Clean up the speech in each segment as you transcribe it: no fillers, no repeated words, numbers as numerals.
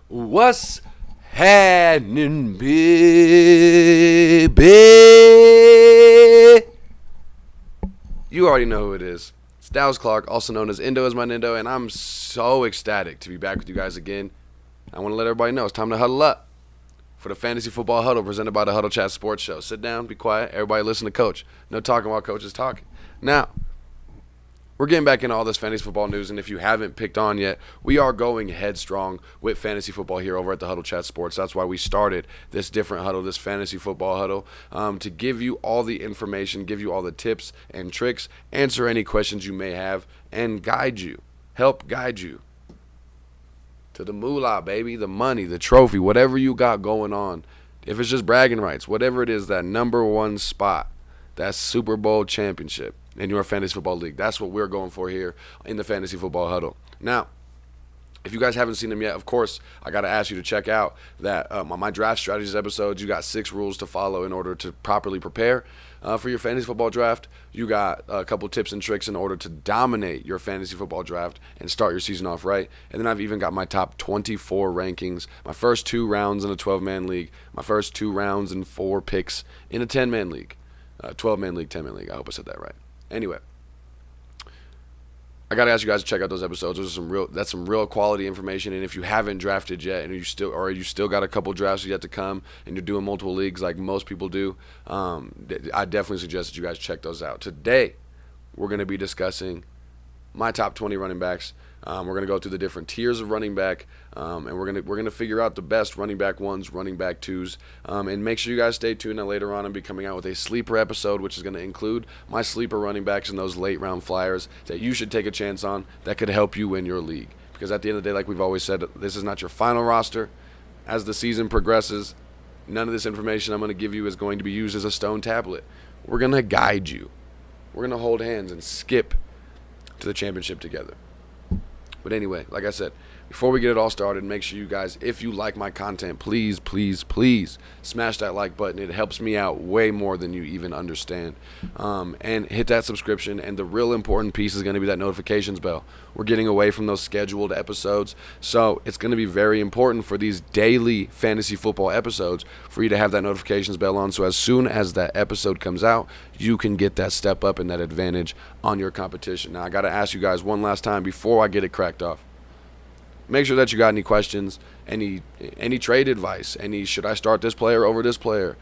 What's happening, baby? You already know who it is. It's Dallas Clark, also known as Indo as my Nindo, and I'm so ecstatic to be back with you guys again. I want to let everybody know it's time to huddle up for the Fantasy Football Huddle presented by the Huddle Chat Sports Show. Sit down, be quiet, everybody listen to Coach. No talking while Coach is talking. Now, we're getting back into all this fantasy football news, and if you haven't picked on yet, we are going headstrong with fantasy football here over at the Huddle Chat Sports. That's why we started this different huddle, this fantasy football huddle, to give you all the information, give you all the tips and tricks, answer any questions you may have, and help guide you to the moolah, baby, the money, the trophy, whatever you got going on. If it's just bragging rights, whatever it is, that number one spot, that Super Bowl championship in your fantasy football league. That's what we're going for here in the Fantasy Football Huddle. Now, if you guys haven't seen them yet, of course, I got to ask you to check out that my draft strategies episodes. You got 6 rules to follow in order to properly prepare for your fantasy football draft. You got a couple tips and tricks in order to dominate your fantasy football draft and start your season off right. And then I've even got my top 24 rankings, my first 2 rounds in a 12-man league, my first 2 rounds and 4 picks in a 10-man league. 12-man league, 10-man league. I hope I said that right. Anyway, I gotta ask you guys to check out those episodes. That's some real quality information. And if you haven't drafted yet, and you still got a couple drafts yet to come, and you're doing multiple leagues like most people do, I definitely suggest that you guys check those out. Today, we're gonna be discussing my top 20 running backs. We're going to go through the different tiers of running back, and we're going to figure out the best running back ones, running back twos, and make sure you guys stay tuned. And later on, I'll be coming out with a sleeper episode, which is going to include my sleeper running backs and those late round flyers that you should take a chance on that could help you win your league. Because at the end of the day, like we've always said, this is not your final roster. As the season progresses, none of this information I'm going to give you is going to be used as a stone tablet. We're going to guide you. We're going to hold hands and skip to the championship together. But anyway, like I said, before we get it all started, make sure you guys, if you like my content, please smash that like button. It helps me out way more than you even understand. And hit that subscription. And the real important piece is going to be that notifications bell. We're getting away from those scheduled episodes. So it's going to be very important for these daily fantasy football episodes for you to have that notifications bell on. So as soon as that episode comes out, you can get that step up and that advantage on your competition. Now, I got to ask you guys one last time before I get it cracked off. Make sure that you got any questions, any trade advice, should I start this player over this player?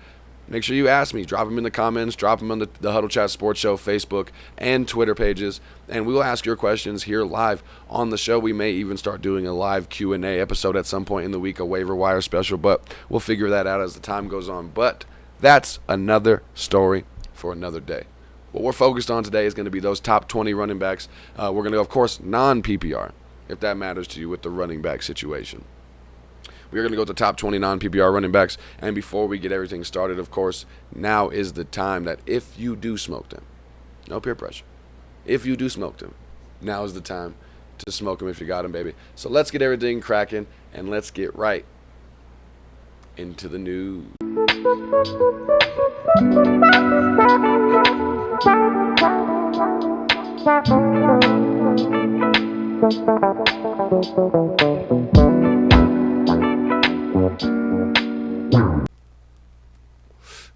Make sure you ask me. Drop them in the comments. Drop them on the Huddle Chat Sports Show Facebook and Twitter pages, and we will ask your questions here live on the show. We may even start doing a live Q&A episode at some point in the week, a waiver wire special, but we'll figure that out as the time goes on. But that's another story for another day. What we're focused on today is going to be those top 20 running backs. We're going to go, of course, non-PPR. If that matters to you with the running back situation. We're going to go with the top 20 non-PPR running backs. And before we get everything started, of course, now is the time that if you do smoke them, no peer pressure, if you do smoke them, now is the time to smoke them if you got them, baby. So let's get everything cracking and let's get right into the news.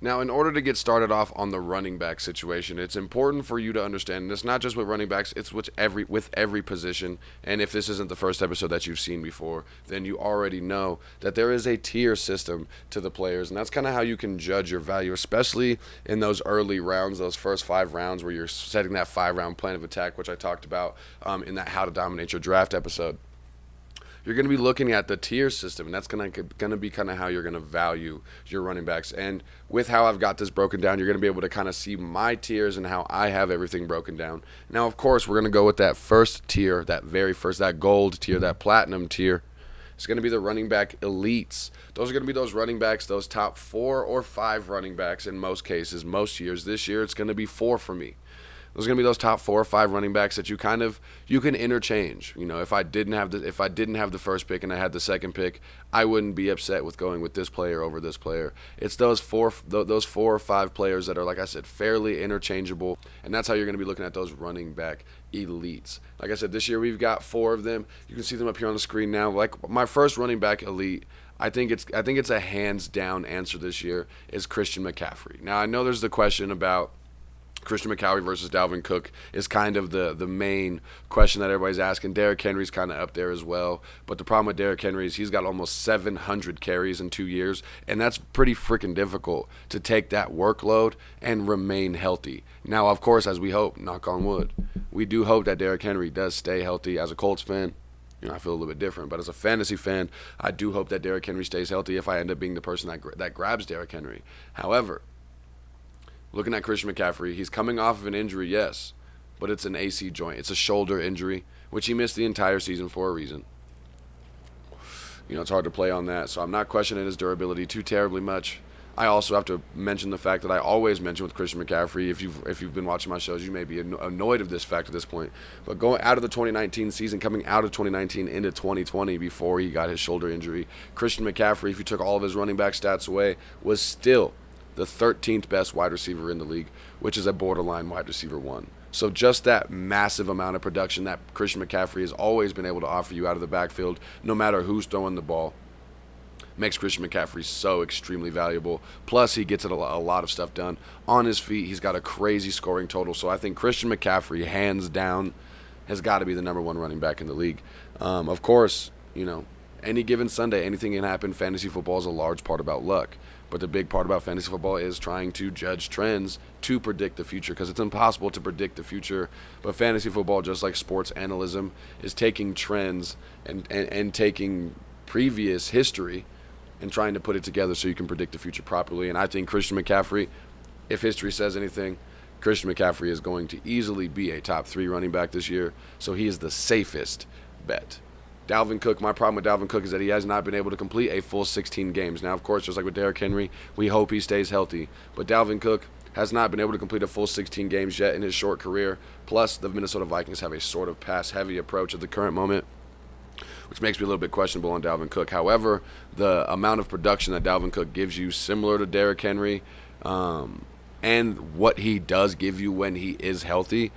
Now, in order to get started off on the running back situation, it's important for you to understand, and it's not just with running backs, it's with every position. And if this isn't the first episode that you've seen before, then you already know that there is a tier system to the players, and that's kind of how you can judge your value, especially in those early rounds, those first 5 rounds where you're setting that 5-round plan of attack, which I talked about in that How to Dominate Your Draft episode. You're going to be looking at the tier system, and that's going to be kind of how you're going to value your running backs. And with how I've got this broken down, you're going to be able to kind of see my tiers and how I have everything broken down. Now, of course, we're going to go with that first tier, that very first, that gold tier, that platinum tier. It's going to be the running back elites. Those are going to be those running backs, those top 4 or 5 running backs in most cases, most years. This year, it's going to be 4 for me. Those are going to be those top 4 or 5 running backs that you can interchange. If I didn't have the first pick and I had the second pick, I wouldn't be upset with going with this player over this player. It's those 4 or 5 players that are, like I said, fairly interchangeable, and that's how you're going to be looking at those running back elites. Like I said, this year we've got 4 of them. You can see them up here on the screen now. Like my first running back elite, I think it's a hands down answer this year is Christian McCaffrey. Now I know there's the question about Christian McCaffrey versus Dalvin Cook is kind of the main question that everybody's asking. Derrick Henry's kind of up there as well. But the problem with Derrick Henry is he's got almost 700 carries in 2 years, and that's pretty freaking difficult to take that workload and remain healthy. Now, of course, as we hope, knock on wood, we do hope that Derrick Henry does stay healthy. As a Colts fan, I feel a little bit different. But as a fantasy fan, I do hope that Derrick Henry stays healthy if I end up being the person that grabs Derrick Henry. However, looking at Christian McCaffrey, he's coming off of an injury, yes, but it's an AC joint. It's a shoulder injury, which he missed the entire season for a reason. It's hard to play on that, so I'm not questioning his durability too terribly much. I also have to mention the fact that I always mention with Christian McCaffrey, if you've been watching my shows, you may be annoyed of this fact at this point, but going out of the 2019 season, coming out of 2019 into 2020 before he got his shoulder injury, Christian McCaffrey, if you took all of his running back stats away, was still the 13th best wide receiver in the league, which is a borderline wide receiver 1. So just that massive amount of production that Christian McCaffrey has always been able to offer you out of the backfield, no matter who's throwing the ball, makes Christian McCaffrey so extremely valuable. Plus, he gets a lot of stuff done on his feet. He's got a crazy scoring total. So I think Christian McCaffrey, hands down, has got to be the number 1 running back in the league. Of course, any given Sunday, anything can happen. Fantasy football is a large part about luck. But the big part about fantasy football is trying to judge trends to predict the future, because it's impossible to predict the future. But fantasy football, just like sports analysis, is taking trends and taking previous history and trying to put it together so you can predict the future properly. And I think Christian McCaffrey, if history says anything, Christian McCaffrey is going to easily be a top 3 running back this year. So he is the safest bet. Dalvin Cook, my problem with Dalvin Cook is that he has not been able to complete a full 16 games. Now, of course, just like with Derrick Henry, we hope he stays healthy. But Dalvin Cook has not been able to complete a full 16 games yet in his short career. Plus, the Minnesota Vikings have a sort of pass-heavy approach at the current moment, which makes me a little bit questionable on Dalvin Cook. However, the amount of production that Dalvin Cook gives you, similar to Derrick Henry, and what he does give you when he is healthy,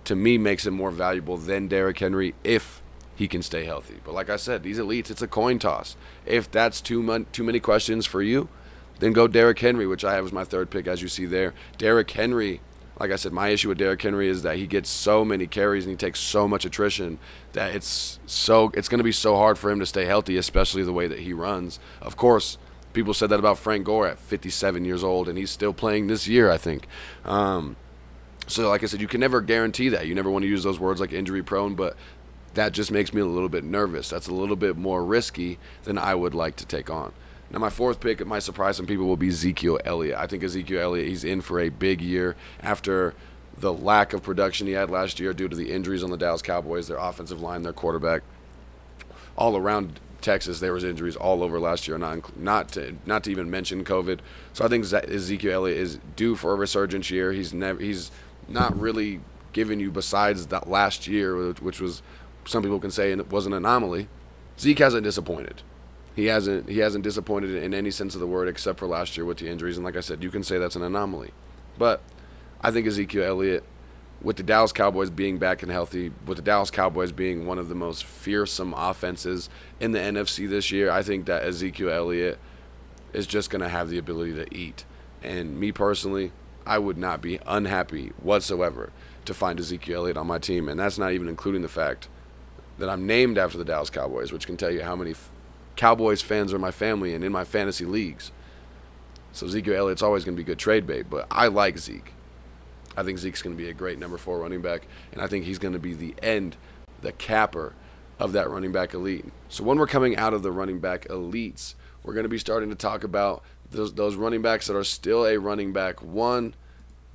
to me makes him more valuable than Derrick Henry if he can stay healthy. But like I said, these elites, it's a coin toss. If that's too many questions for you, then go Derrick Henry, which I have as my 3rd pick, as you see there. Derrick Henry, like I said, my issue with Derrick Henry is that he gets so many carries and he takes so much attrition that it's going to be so hard for him to stay healthy, especially the way that he runs. Of course, people said that about Frank Gore at 57 years old, and he's still playing this year, I think. So like I said, you can never guarantee that. You never want to use those words like injury prone, but that just makes me a little bit nervous. That's a little bit more risky than I would like to take on. Now, my 4th pick, it might surprise some people, will be Ezekiel Elliott. I think Ezekiel Elliott, he's in for a big year after the lack of production he had last year due to the injuries on the Dallas Cowboys, their offensive line, their quarterback. All around Texas, there was injuries all over last year, not to even mention COVID. So I think Ezekiel Elliott is due for a resurgence year. He's not really given you, besides that last year, which was, some people can say, and it was an anomaly. Zeke hasn't disappointed. He hasn't disappointed in any sense of the word, except for last year with the injuries. And like I said, you can say that's an anomaly. But I think Ezekiel Elliott, with the Dallas Cowboys being back and healthy, with the Dallas Cowboys being one of the most fearsome offenses in the NFC this year, I think that Ezekiel Elliott is just going to have the ability to eat. And me personally, I would not be unhappy whatsoever to find Ezekiel Elliott on my team. And that's not even including the fact that I'm named after the Dallas Cowboys, which can tell you how many Cowboys fans are in my family and in my fantasy leagues. So Ezekiel Elliott's always going to be good trade bait, but I like Zeke. I think Zeke's going to be a great number 4 running back, and I think he's going to be the capper of that running back elite. So when we're coming out of the running back elites, we're going to be starting to talk about those running backs that are still a running back 1.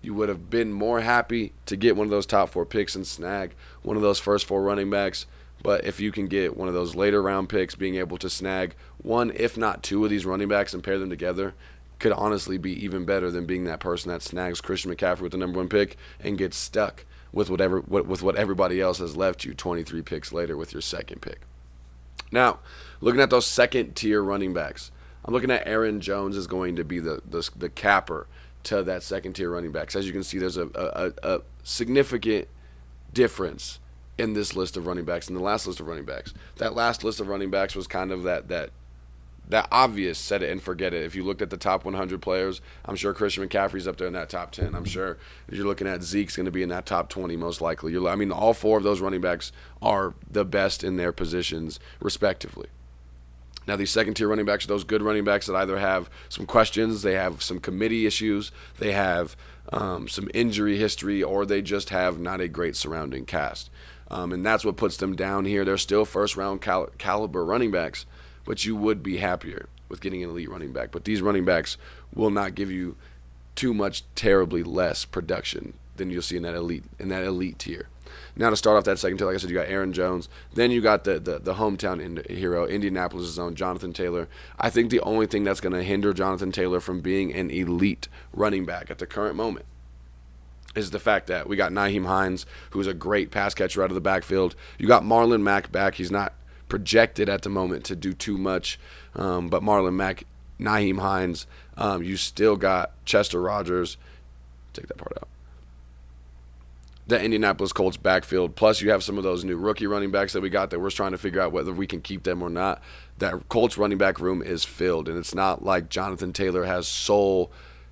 You would have been more happy to get one of those top 4 picks and snag one of those first 4 running backs. But if you can get one of those later round picks, being able to snag 1, if not 2 of these running backs and pair them together, could honestly be even better than being that person that snags Christian McCaffrey with the number 1 pick and gets stuck with what everybody else has left you 23 picks later with your second pick. Now, looking at those second-tier running backs, I'm looking at Aaron Jones is going to be the capper to that second-tier running backs. As you can see, there's a significant difference in this list of running backs and the last list of running backs. That last list of running backs was kind of that obvious set it and forget it. If you looked at the top 100 players, I'm sure Christian McCaffrey's up there in that top 10. I'm sure if you're looking at Zeke's going to be in that top 20 most likely. All 4 of those running backs are the best in their positions respectively. Now, these second-tier running backs are those good running backs that either have some questions, they have some committee issues, they have some injury history, or they just have not a great surrounding cast. And that's what puts them down here. They're still first-round caliber running backs, but you would be happier with getting an elite running back. But these running backs will not give you too much terribly less production than you'll see in that elite tier. Now, to start off that second tier, like I said, you got Aaron Jones. Then you got the hometown hero, Indianapolis' own Jonathan Taylor. I think the only thing that's going to hinder Jonathan Taylor from being an elite running back at the current moment is the fact that we got Nyheim Hines, who's a great pass catcher out of the backfield. You got Marlon Mack back. He's not projected at the moment to do too much, but Marlon Mack, Nyheim Hines, you still got Chester Rogers. Take that part out. The Indianapolis Colts backfield, plus you have some of those new rookie running backs that we got that we're trying to figure out whether we can keep them or not. That Colts running back room is filled, and it's not like Jonathan Taylor has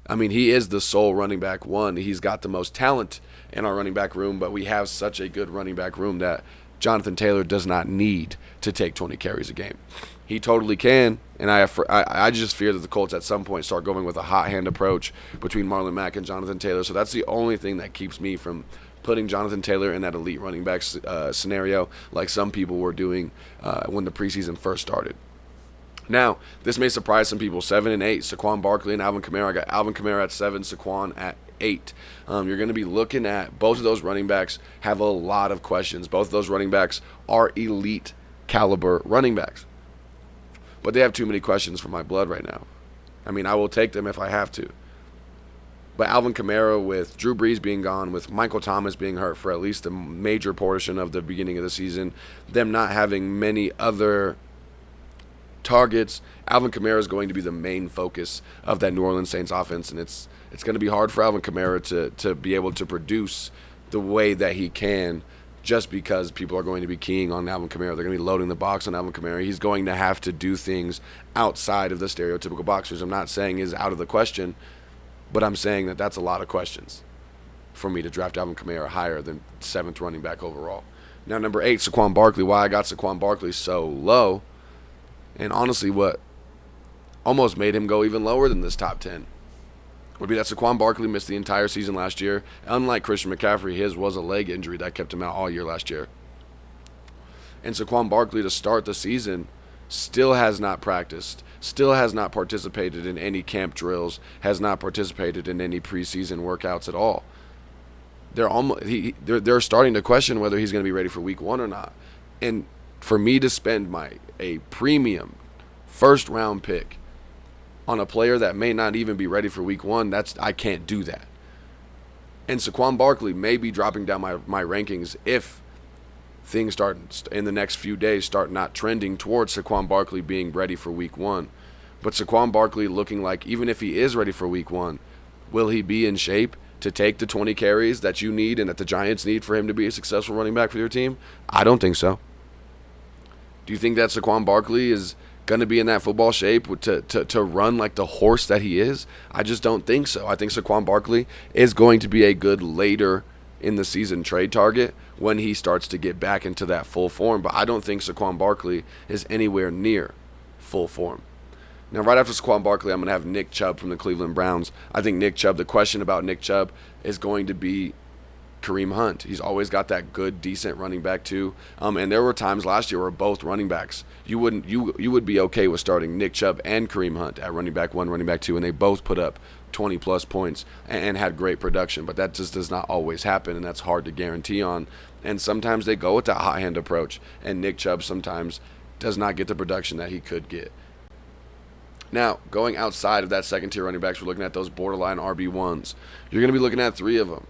he is the sole running back one. He's got the most talent in our running back room, but we have such a good running back room that Jonathan Taylor does not need to take 20 carries a game. He totally can, and I just fear that the Colts at some point start going with a hot hand approach between Marlon Mack and Jonathan Taylor. So that's the only thing that keeps me from putting Jonathan Taylor in that elite running back scenario like some people were doing when the preseason first started. Now, this may surprise some people. 7 and 8, Saquon Barkley and Alvin Kamara. I got Alvin Kamara at 7, Saquon at 8. You're going to be looking at both of those running backs have a lot of questions. Both of those running backs are elite caliber running backs. But they have too many questions for my blood right now. I will take them if I have to. But Alvin Kamara, with Drew Brees being gone, with Michael Thomas being hurt for at least a major portion of the beginning of the season, them not having many other targets, Alvin Kamara is going to be the main focus of that New Orleans Saints offense, and it's going to be hard for Alvin Kamara to be able to produce the way that he can just because people are going to be keying on Alvin Kamara. They're going to be loading the box on Alvin Kamara. He's going to have to do things outside of the stereotypical box, which I'm not saying is out of the question, but I'm saying that that's a lot of questions for me to draft Alvin Kamara higher than 7th running back overall. Now, number 8, Saquon Barkley. Why I got Saquon Barkley so low, and honestly what almost made him go even lower than this top 10, would be that Saquon Barkley missed the entire season last year. Unlike Christian McCaffrey, his was a leg injury that kept him out all year last year. And Saquon Barkley, to start the season, still has not practiced, still has not participated in any camp drills, has not participated in any preseason workouts at all. They're starting to question whether he's going to be ready for week 1 or not. And for me to spend a premium first-round pick on a player that may not even be ready for week 1, I can't do that. And Saquon Barkley may be dropping down my rankings if things start in the next few days start not trending towards Saquon Barkley being ready for week 1. But Saquon Barkley looking like, even if he is ready for week 1, will he be in shape to take the 20 carries that you need and that the Giants need for him to be a successful running back for your team? I don't think so. Do you think that Saquon Barkley is going to be in that football shape to run like the horse that he is? I just don't think so. I think Saquon Barkley is going to be a good later in the season trade target when he starts to get back into that full form. But I don't think Saquon Barkley is anywhere near full form. Now, right after Saquon Barkley, I'm going to have Nick Chubb from the Cleveland Browns. I think Nick Chubb, the question about Nick Chubb is going to be Kareem Hunt. He's always got that good, decent running back too. And there were times last year where both running backs, you would be okay with starting Nick Chubb and Kareem Hunt at running back 1, running back 2, and they both put up 20-plus points and had great production. But that just does not always happen, and that's hard to guarantee on. And sometimes they go with that hot hand approach, and Nick Chubb sometimes does not get the production that he could get. Now, going outside of that second-tier running backs, we're looking at those borderline RB1s. You're going to be looking at 3 of them.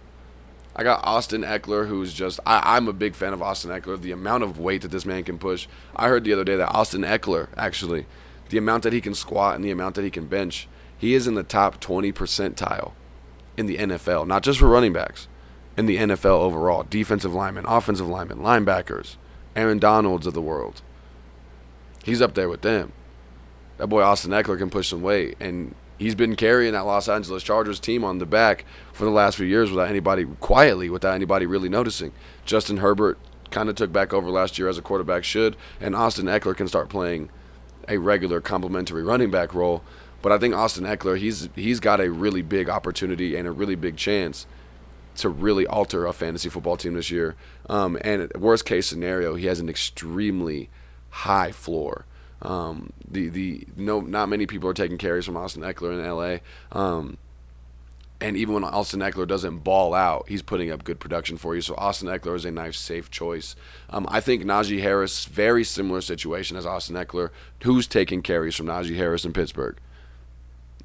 I got Austin Ekeler, who's just I'm a big fan of Austin Ekeler. The amount of weight that this man can push. I heard the other day that Austin Ekeler, actually, the amount that he can squat and the amount that he can bench, he is in the top 20 percentile in the NFL. Not just for running backs, in the NFL overall. Defensive linemen, offensive linemen, linebackers, Aaron Donalds of the world. He's up there with them. That boy Austin Ekeler can push some weight, and he's been carrying that Los Angeles Chargers team on the back for the last few years without anybody really noticing. Justin Herbert kind of took back over last year as a quarterback should, and Austin Ekeler can start playing a regular complementary running back role. But I think Austin Ekeler, he's got a really big opportunity and a really big chance to really alter a fantasy football team this year. And worst case scenario, he has an extremely high floor. Not many people are taking carries from Austin Ekeler in LA. And even when Austin Ekeler doesn't ball out, he's putting up good production for you. So Austin Ekeler is a nice, safe choice. I think Najee Harris, very similar situation as Austin Ekeler. Who's taking carries from Najee Harris in Pittsburgh?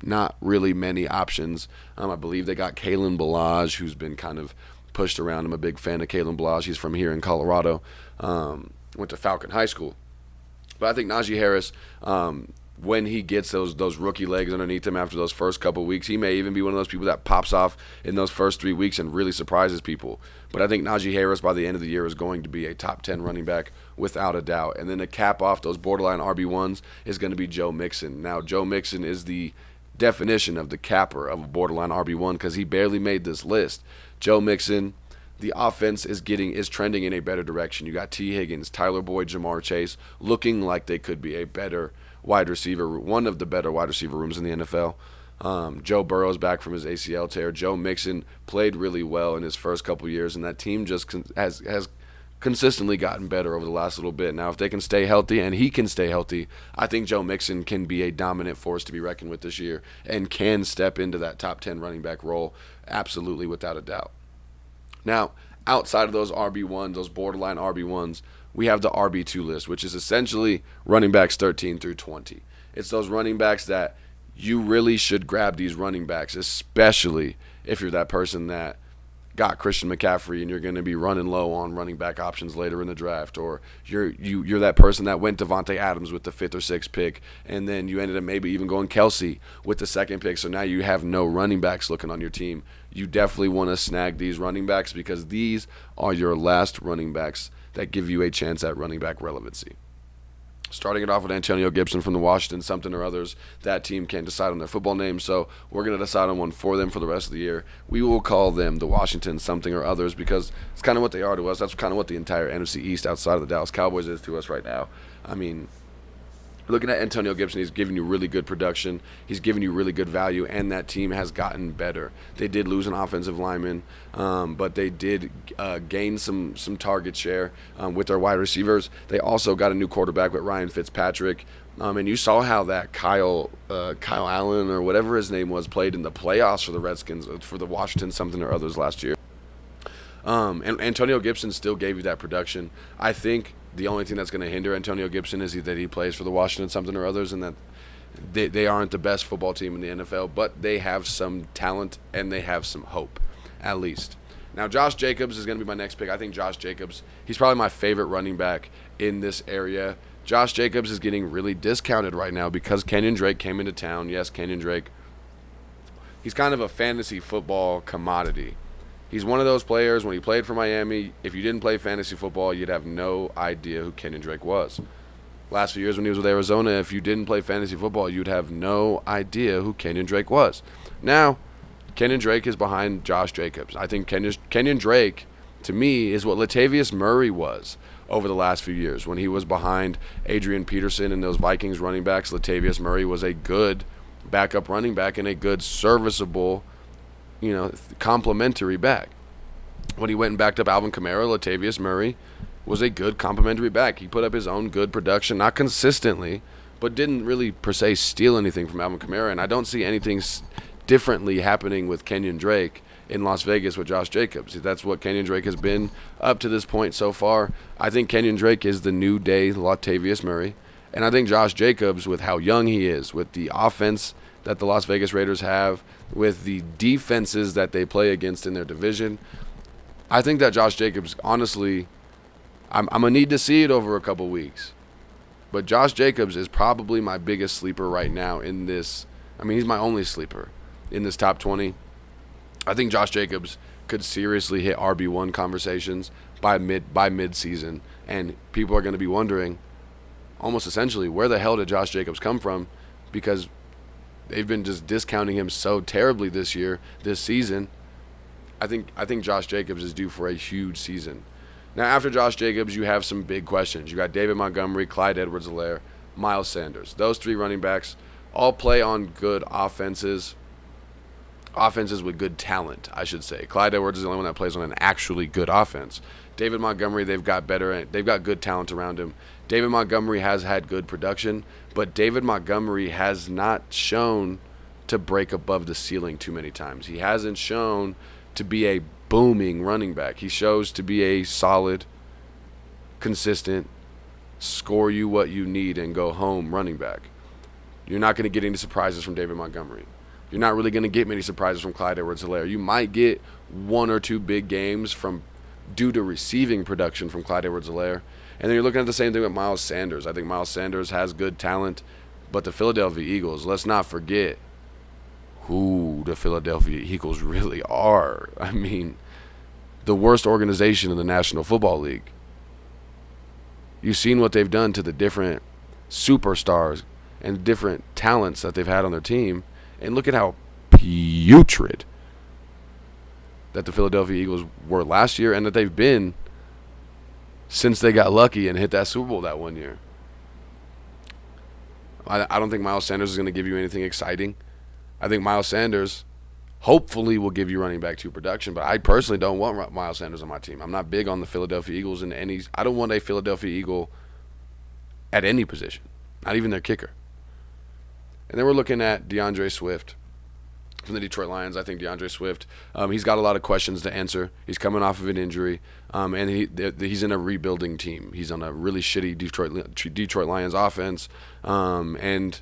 Not really many options. I believe they got Kalen Ballage, who's been kind of pushed around. I'm a big fan of Kalen Ballage. He's from here in Colorado. Went to Falcon High School. But I think Najee Harris, when he gets those rookie legs underneath him after those first couple weeks, he may even be one of those people that pops off in those first 3 weeks and really surprises people. But I think Najee Harris by the end of the year is going to be a top 10 running back without a doubt. And then to cap off those borderline RB1s is going to be Joe Mixon. Now, Joe Mixon is the definition of the capper of a borderline RB1 because he barely made this list. Joe Mixon, the offense is trending in a better direction. You got T. Higgins, Tyler Boyd, Jamar Chase looking like they could be a better wide receiver, one of the better wide receiver rooms in the NFL. Joe Burrow's back from his ACL tear. Joe Mixon played really well in his first couple years, and that team just has consistently gotten better over the last little bit. Now, if they can stay healthy, and he can stay healthy, I think Joe Mixon can be a dominant force to be reckoned with this year and can step into that top 10 running back role absolutely without a doubt. Now, outside of those RB1s, those borderline RB1s, we have the RB2 list, which is essentially running backs 13 through 20. It's those running backs that you really should grab these running backs, especially if you're that person that got Christian McCaffrey and you're going to be running low on running back options later in the draft, or you're that person that went Devontae Adams with the 5th or 6th pick, and then you ended up maybe even going Kelsey with the 2nd pick, so now you have no running backs looking on your team. You definitely want to snag these running backs because these are your last running backs that give you a chance at running back relevancy. Starting it off with Antonio Gibson from the Washington something or others. That team can't decide on their football name, so we're going to decide on one for them for the rest of the year. We will call them the Washington something or others because it's kind of what they are to us. That's kind of what the entire NFC East outside of the Dallas Cowboys is to us right now. I mean, looking at Antonio Gibson, he's giving you really good production. He's giving you really good value, and that team has gotten better. They did lose an offensive lineman, but they did gain some target share with their wide receivers. They also got a new quarterback with Ryan Fitzpatrick, and you saw how that Kyle Allen or whatever his name was played in the playoffs for the Redskins, for the Washington something or others last year. And Antonio Gibson still gave you that production. I think the only thing that's going to hinder Antonio Gibson is that he plays for the Washington something or others, and that they aren't the best football team in the NFL, but they have some talent and they have some hope, at least. Now, Josh Jacobs is going to be my next pick. I think Josh Jacobs, he's probably my favorite running back in this area. Josh Jacobs is getting really discounted right now because Kenyon Drake came into town. Yes, Kenyon Drake. He's kind of a fantasy football commodity. He's one of those players, when he played for Miami, if you didn't play fantasy football, you'd have no idea who Kenyon Drake was. Last few years when he was with Arizona, if you didn't play fantasy football, you'd have no idea who Kenyon Drake was. Now, Kenyon Drake is behind Josh Jacobs. I think Kenyon Drake, to me, is what Latavius Murray was over the last few years. When he was behind Adrian Peterson and those Vikings running backs, Latavius Murray was a good backup running back and a good serviceable, complimentary back. When he went and backed up Alvin Kamara, Latavius Murray was a good complimentary back. He put up his own good production, not consistently, but didn't really per se steal anything from Alvin Kamara. And I don't see anything differently happening with Kenyon Drake in Las Vegas with Josh Jacobs. That's what Kenyon Drake has been up to this point so far. I think Kenyon Drake is the new day Latavius Murray, And I think Josh Jacobs, with how young he is, with the offense that the Las Vegas Raiders have, with the defenses that they play against in their division, I think that Josh Jacobs, honestly, I'm going to need to see it over a couple weeks. But Josh Jacobs is probably my biggest sleeper right now in this. I mean, he's my only sleeper in this top 20. I think Josh Jacobs could seriously hit RB1 conversations by mid-season. And people are going to be wondering, almost essentially, where the hell did Josh Jacobs come from? Because they've been just discounting him so terribly this season. I think Josh Jacobs is due for a huge season. Now, after Josh Jacobs, you have some big questions. You got David Montgomery, Clyde Edwards-Helaire, Miles Sanders. Those three running backs all play on good offenses with good talent, I should say. Clyde Edwards is the only one that plays on an actually good offense. David Montgomery, they've got good talent around him. David Montgomery has had good production, but David Montgomery has not shown to break above the ceiling too many times. He hasn't shown to be a booming running back. He shows to be a solid, consistent, score you what you need and go home running back. You're not going to get any surprises from David Montgomery. You're not really going to get many surprises from Clyde Edwards-Helaire. You might get one or two big games due to receiving production from Clyde Edwards-Helaire. And then you're looking at the same thing with Miles Sanders. I think Miles Sanders has good talent, but the Philadelphia Eagles, let's not forget who the Philadelphia Eagles really are. I mean, the worst organization in the National Football League. You've seen what they've done to the different superstars and different talents that they've had on their team, and look at how putrid that the Philadelphia Eagles were last year and that they've been since they got lucky and hit that Super Bowl that one year. I don't think Miles Sanders is going to give you anything exciting. I think Miles Sanders hopefully will give you running back 2 production, but I personally don't want Miles Sanders on my team. I'm not big on the Philadelphia Eagles I don't want a Philadelphia Eagle at any position, not even their kicker. And then we're looking at DAndre Swift from the Detroit Lions. I think DAndre Swift, he's got a lot of questions to answer. He's coming off of an injury, and he's in a rebuilding team. He's on a really shitty Detroit Lions offense, and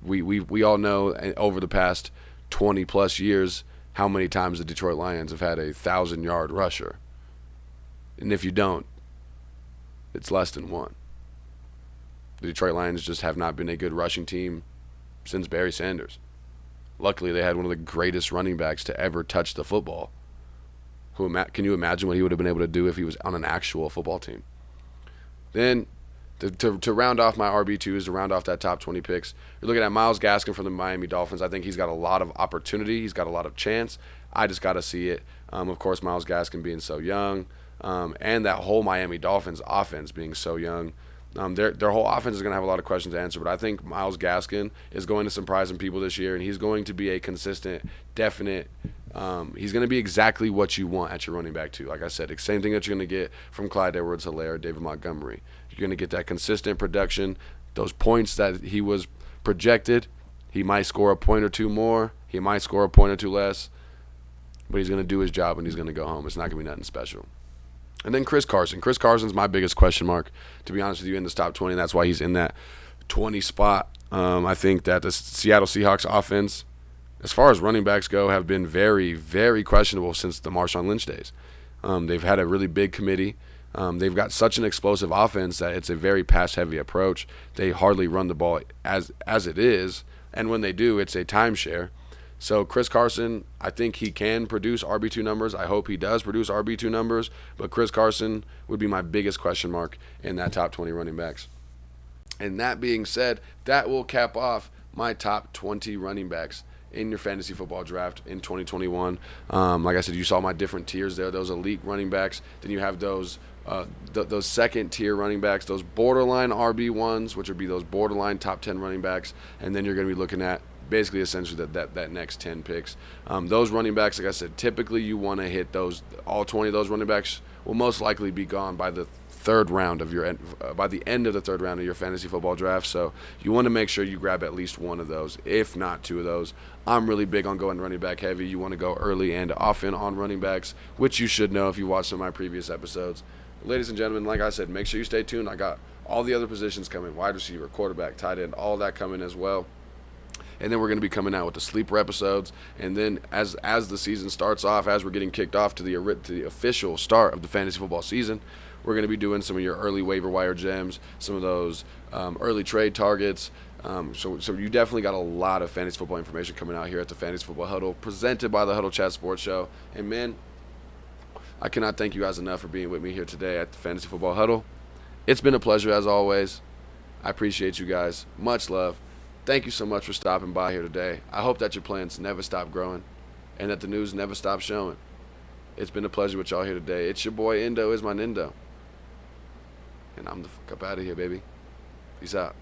we all know over the past 20-plus years how many times the Detroit Lions have had a 1,000-yard rusher. And if you don't, it's less than one. The Detroit Lions just have not been a good rushing team since Barry Sanders. Luckily, they had one of the greatest running backs to ever touch the football. Can you imagine what he would have been able to do if he was on an actual football team? Then, to round off my RB2s, to round off that top 20 picks, you're looking at Myles Gaskin from the Miami Dolphins. I think he's got a lot of opportunity. He's got a lot of chance. I just got to see it. Of course, Myles Gaskin being so young, and that whole Miami Dolphins offense being so young. Their whole offense is going to have a lot of questions to answer, but I think Myles Gaskin is going to surprise some people this year, and he's going to be a consistent, definite. He's going to be exactly what you want at your running back too. Like I said, same thing that you're going to get from Clyde Edwards-Helaire, David Montgomery. You're going to get that consistent production, those points that he was projected. He might score a point or two more. He might score a point or two less, but he's going to do his job and he's going to go home. It's not going to be nothing special. And then Chris Carson. Chris Carson's my biggest question mark, to be honest with you, in this top 20. That's why he's in that 20 spot. I think that the Seattle Seahawks offense, as far as running backs go, have been very, very questionable since the Marshawn Lynch days. They've had a really big committee. They've got such an explosive offense that it's a very pass-heavy approach. They hardly run the ball as it is, and when they do, it's a timeshare. So Chris Carson, I think he can produce RB2 numbers. I hope he does produce RB2 numbers, but Chris Carson would be my biggest question mark in that top 20 running backs. And that being said, that will cap off my top 20 running backs in your fantasy football draft in 2021. Like I said, you saw my different tiers there, those elite running backs. Then you have those second-tier running backs, those borderline RB1s, which would be those borderline top 10 running backs. And then you're going to be looking at basically essentially that next 10 picks. Those running backs, like I said, typically you want to hit those. All 20 of those running backs will most likely be gone by the third round of by the end of the third round of your fantasy football draft. So you want to make sure you grab at least one of those, if not two of those. I'm really big on going running back heavy. You want to go early and often on running backs, which you should know if you watched some of my previous episodes. Ladies and gentlemen, like I said, make sure you stay tuned. I got All the other positions come in, wide receiver, quarterback, tight end, all that come in as well. And then we're going to be coming out with the sleeper episodes. And then as the season starts off, as we're getting kicked off to the official start of the fantasy football season, we're going to be doing some of your early waiver wire gems, some of those early trade targets. So you definitely got a lot of fantasy football information coming out here at the Fantasy Football Huddle, presented by the Huddle Chat Sports Show. And man, I cannot thank you guys enough for being with me here today at the Fantasy Football Huddle. It's been a pleasure as always. I appreciate you guys. Much love. Thank you so much for stopping by here today. I hope that your plans never stop growing and that the news never stops showing. It's been a pleasure with y'all here today. It's your boy Indo is my Nindo. And I'm the fuck up out of here, baby. Peace out.